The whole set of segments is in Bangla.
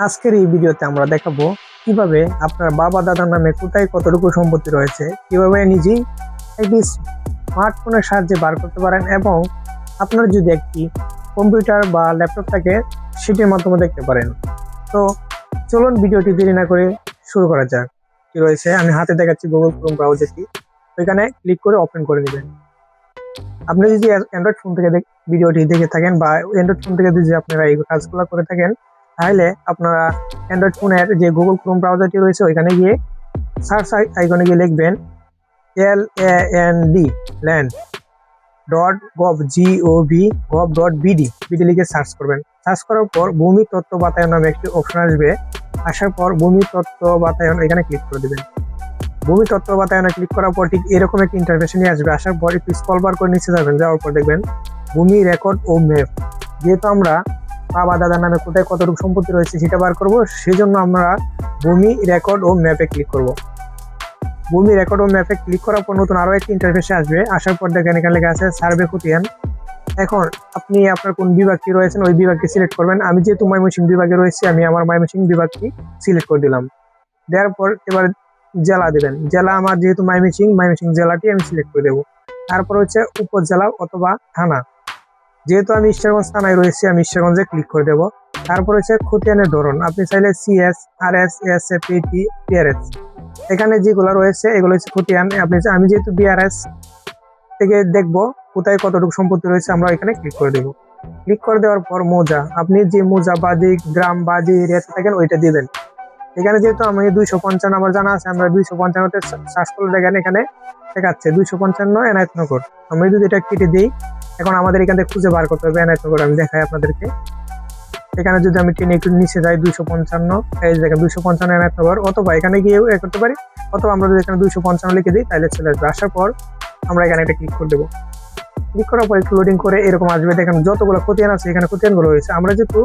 আজকের এই ভিডিওতে আমরা দেখাবো কিভাবে আপনার বাবা দাদার নামে কোথায় কতটুকু সম্পত্তি রয়েছে, কিভাবে নিজেই একটি স্মার্টফোনের সাহায্যে বার করতে পারেন এবং আপনার যদি একটি কম্পিউটার বা ল্যাপটপ থাকে সেটির মাধ্যমে দেখতে পারেন। তো চলুন ভিডিওটি দেরি না করে শুরু করা যাক। কি রয়েছে আমি হাতে দেখাচ্ছি গুগল ক্রোম ব্রাউজারটি, ওইখানে ক্লিক করে ওপেন করে নেবেন। আপনি যদি অ্যান্ড্রয়েড ফোন থেকে ভিডিওটি দেখে থাকেন বা অ্যান্ড্রয়েড ফোন থেকে যদি আপনারা এই কাজগুলো করে থাকেন, তাহলে আপনারা অ্যান্ড্রয়েড ফোনের যে গুগল ক্রোম ব্রাউজারটি রয়েছে ওইখানে গিয়ে সার্চ আইকনে গিয়ে লিখবেন land.gov.bd লিখে সার্চ করবেন। সার্চ করার পর ভূমি তত্ত্ব বাতায়ন নামে একটি অপশন আসবে। আসার পর ভূমি তত্ত্ব বাতায়ন এখানে ক্লিক করে দেবেন। ভূমি তত্ত্ব বাতায়নে ক্লিক করার পর ঠিক এরকম একটি ইন্টারফেস নিয়ে আসবে। আসার পর একটু স্ক্রল বার করে নিচে যাবেন, যাওয়ার পর দেখবেন ভূমি রেকর্ড ও ম্যাপ। যেহেতু আমরা বাবা দাদার নামে কোথায় কতটুকু সম্পত্তি রয়েছে সেটা বার করব, সেই জন্য আমরা ভূমি রেকর্ড ও ম্যাপে ক্লিক করব। ভূমি রেকর্ড ও ম্যাপে ক্লিক করার পর নতুন আরো একটি ইন্টারফেসে আসবে। আসার পর দেখেন এখানে লেখা আছে সার্ভে খতিয়ান। এখন আপনি আপনার কোন বিভাগটি রয়েছেন ওই বিভাগটি সিলেক্ট করবেন। আমি যেহেতু ময়মনসিংহ বিভাগে রয়েছি, আমি আমার ময়মনসিংহ বিভাগটি সিলেক্ট করে দিলাম। দেওয়ার পর এবার জেলা দেবেন। জেলা আমার যেহেতু ময়মনসিংহ জেলাটি আমি সিলেক্ট করে দেবো। তারপর হচ্ছে উপজেলা অথবা থানা। যেহেতু আমি ঈশ্বরগঞ্জ থানায় রয়েছি, আমি ঈশ্বরগঞ্জে ক্লিক করে দেবো। তারপর হচ্ছে খতিয়ানের ধরন, আপনি চাইলে CS, RS, SA, PT, BRS, এখানে যেগুলো রয়েছে এগুলো হচ্ছে খতিয়ান। আমি যেহেতু বিআরএস থেকে দেখবো কোথায় কতটুকু সম্পত্তি রয়েছে, আমরা এখানে ক্লিক করে দেবো। ক্লিক করে দেওয়ার পর মৌজা, আপনি যে মৌজা বা যে গ্রাম বা যে এরিয়াতে থাকেন ওইটা দিবেন। এখানে যেহেতু আমি 255 আমার জানা আছে, আমরা 255-তে সার্চ করলে দেখেন এখানে দেখাচ্ছে 255 এনায়েতনগর। আমি যদি এটা কেটে দিই, এখন আমাদের এখান থেকে খুঁজে বার করতে হবে এনায়েতনগর। আমি দেখাই আপনাদেরকে। এখানে যদি আমি টেনে একটু নিচে যাই 255, এই দেখেন 255 এনায়েতনগর, অথবা এখানে গিয়ে করতে পারি, অথবা আমরা যদি এখানে 255 লিখে দিই তাহলে চলে আসবে। আসার পর আমরা এখানে একটা ক্লিক করে দেবো। ক্লিক করার পর একটু লোডিং করে এরকম আসবে। দেখেন যতগুলো খতিয়ান আছে এখানে খতিয়ানগুলো রয়েছে। আমরা যেহেতু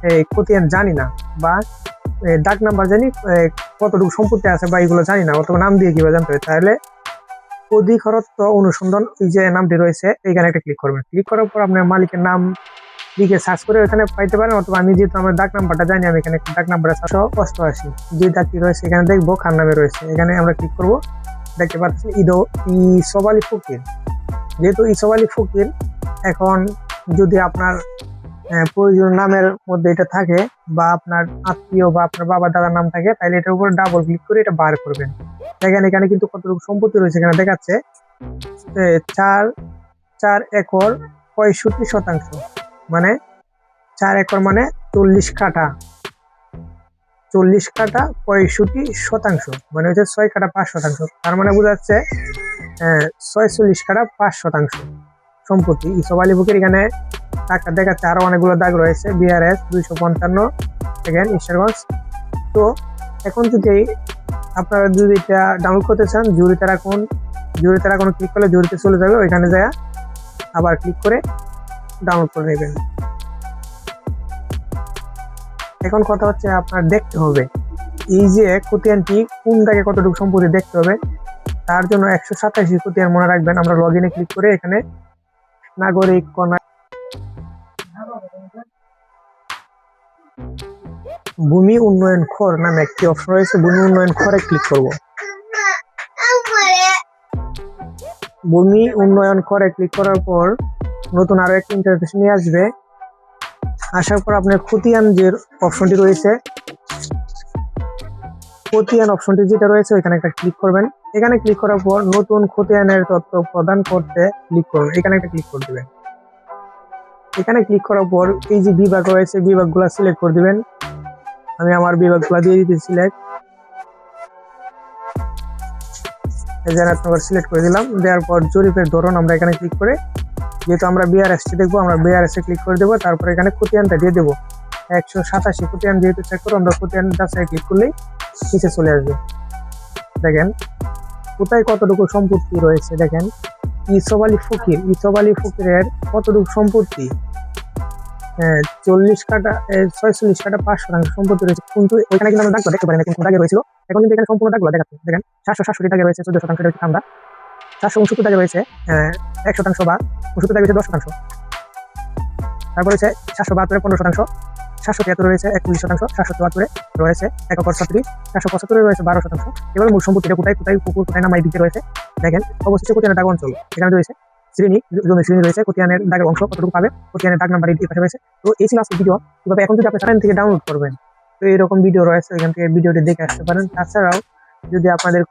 এই খতিয়ান জানি না বা ডাক নাম্বার জানি, কতটুকু সম্পত্তি আছে বা এগুলো জানি না, অথবা নাম দিয়ে কিভাবে জানতে হয়, তাহলে অধিকরত্ব অনুসন্ধান এই যে নামটি রয়েছে এখানে একটা ক্লিক করবেন। ক্লিক করার পর আপনার মালিকের নাম লিখে সার্চ করে ওখানে পাইতে পারেন, অথবা আমি যেহেতু আমার ডাক নাম্বারটা জানি, আমি এখানে ডাক নাম্বার 788 যে ডাকটি রয়েছে এখানে দেখবো খান নামে রয়েছে, এখানে আমরা ক্লিক করব। দেখতে পাচ্ছি ইসব আলী ফকির। যেহেতু ইসব আলী ফকির, এখন যদি আপনার প্রয়োজন নামের মধ্যে এটা থাকে বা আপনার আত্মীয় বা আপনার বাবা দাদার নাম থাকে, তাহলে এটার উপর ডাবল ক্লিক করে এটা বার করবেন। দেখেন এখানে কিন্তু কতটুকু সম্পত্তি রয়েছে এখানে দেখাচ্ছে 4 একর 65%, মানে 4 একর মানে 40 কাঠা 65%, মানে হচ্ছে 6 কাঠা 5%। তার মানে বোঝা যাচ্ছে 46 কাঠা 5% সম্পত্তি ইসব আলী ফকির। এখানে টাকা দেখাচ্ছে আরো অনেকগুলো দাগ রয়েছে। বিআরএস 255, দেখেন ঈশ্বরগঞ্জ। তো এখন যদি আপনারা যদি এটা ডাউনলোড করতে চান, জুড়িতে রাখুন ক্লিক করলে জুড়িতে চলে যাবে, ওইখানে যায় আবার ক্লিক করে ডাউনলোড করে নেবেন। এখন কথা হচ্ছে আপনার দেখতে হবে এই যে খতিয়ানটি কোন দাগে কতটুকু সম্পত্তি দেখতে হবে। তার জন্য 187 খতিয়ান মনে রাখবেন। আমরা লগ ইনে ক্লিক করে এখানে নাগরিক ভূমি উন্নয়ন খর নামে একটি অপশন রয়েছে, ভূমি উন্নয়ন খরে ক্লিক করব। ভূমি উন্নয়ন খরে ক্লিক করার পর নতুন আরো একটি ইন্টারফেস নিয়ে আসবে। আসার পর আপনার খতিয়ান যে অপশনটি রয়েছে, খতিয়ান অপশনটি যেটা রয়েছে এখানে একটা ক্লিক করবেন। এখানে ক্লিক করার পর নতুন খতিয়ানের তথ্য প্রদান করতে ক্লিক করুন, এখানে একটা ক্লিক করে দেবেন। এখানে ক্লিক করার পর এই যে বিভাগ রয়েছে বিভাগগুলো সিলেক্ট করে দিবেন। আমি আমার বিভাগগুলো দিয়ে দিতেছি সিলেক্ট, সিলেক্ট করে দিলাম। দেওয়ার পর জরিপের ধরন আমরা এখানে ক্লিক করে, যেহেতু আমরা বিআরএস দেখবো, আমরা বিআরএস এ ক্লিক করে দেবো। তারপর এখানে খতিয়ানটা দিয়ে দেবো 187 খতিয়ান, যেহেতু চেক করবো আমরা খতিয়ান যাচাই ক্লিক করলেই নিচে চলে আসবে। দেখেন কোথায় কতটুকু সম্পত্তি রয়েছে। দেখেন ইসব আলী ফকিরের কতটুকু সম্পত্তি, 46 কাঠা 5% সম্পত্তি রয়েছে। কিন্তু ওইখানে কিন্তু আমরা দাগগুলো দেখতে পারি না, কিন্তু দাগে রয়েছিল। এখন কিন্তু এখানে সম্পূর্ণ দাগগুলো দেখাচ্ছে। দেখেন 767 দাগে রয়েছে 14%, রয়েছে আমরা 769 দাগে রয়েছে 1% বা 69 দাগে রয়েছে 10%। তারপর হচ্ছে 772 15%, 773 রয়েছে 41%, 774 রয়েছে 1 একর 36, 475 রয়েছে 12%। এবার মূল সম্পত্তিটা কোথায় কোথায় পুকুর কোথায় নামাই দিতে রয়েছে দেখেন। অবশিষ্ট খতিয়ানের দাগ অঞ্চল এখানে রয়েছে, শ্রেণী জমি শ্রেণী রয়েছে, খতিয়ানের দাগের অংশ কতটুকু পাবে, খতিয়ানের দাগ নাম্বার এই পাশে রয়েছে। তো এই ছিল আজকের ভিডিও। কিভাবে এখন যদি আপনি চ্যানেল থেকে ডাউনলোড করবেন, তো এরকম ভিডিও রয়েছে, এখান থেকে ভিডিওটি দেখে আসতে পারেন। তাছাড়াও যদি আপনাদের